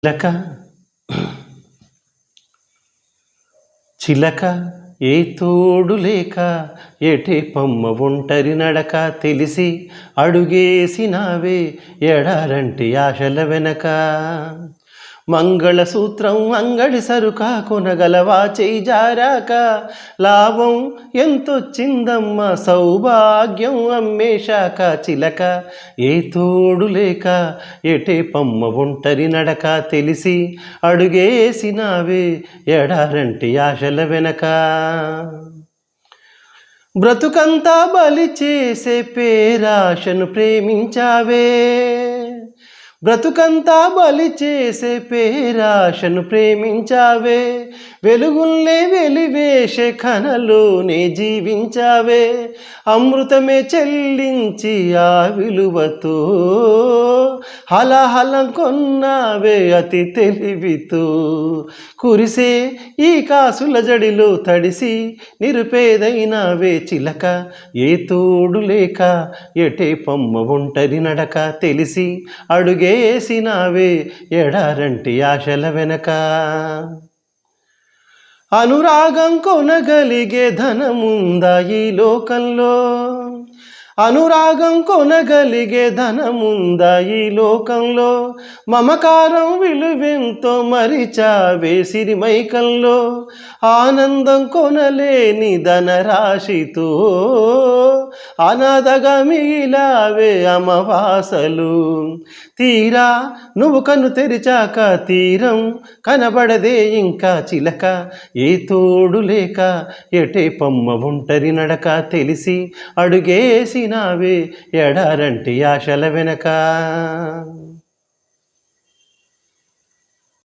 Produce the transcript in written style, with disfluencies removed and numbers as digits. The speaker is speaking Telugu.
చిలక చిలక ఏ తోడు లేక ఎటే పమ్మ ఒంటరి నడక తెలిసి అడుగేసినావే ఎడారంటి ఆశల వెనక మంగళసూత్రం అంగడి సరుక కొనగలవా చేయి జారాక లాభం ఎంతొచ్చిందమ్మ సౌభాగ్యం అమ్మేశాక చిలక ఏ తోడు లేక ఎటే పమ్మ ఒంటరి నడక తెలిసి అడుగేసినావే ఎడారంటి ఆశల వెనక బ్రతుకంతా బలి చేసే పేరాశను ప్రేమించావే బ్రతుకంతా బలి చేసే పేరాశను ప్రేమించావే వెలుగుల్నే వెలివేసే కనలోనే జీవించావే అమృతమే చెల్లించి ఆ విలువతో హలహలం కొన్నావే అతి తెలివితో కురిసే ఈ కాసుల జడిలో తడిసి నిరుపేదైనావే చిలక ఏ తోడు లేక ఎటే పమ్మ ఒంటరి నడక తెలిసి అడుగేసినావే ఎడారంటి ఆశల వెనక అనురాగం కొనగలిగే ధనముందా ఈ లోకంలో అనురాగం కొనగలిగే ధనముందా ఈ లోకంలో మమకారం విలువెంతో మరిచావే సిరిమైకంలో ఆనందం కొనలేని ధనరాశితో అనాథగా మిగిలావే అమవాసలు తీరా నువ్వు కన్ను తెరిచాక తీరం కనబడదే ఇంకా చిలక ఏ తోడు లేక ఎటే పమ్మ ఒంటరి నడక తెలిసి అడుగేసినావే ఎడారంటి ఆశల వెనక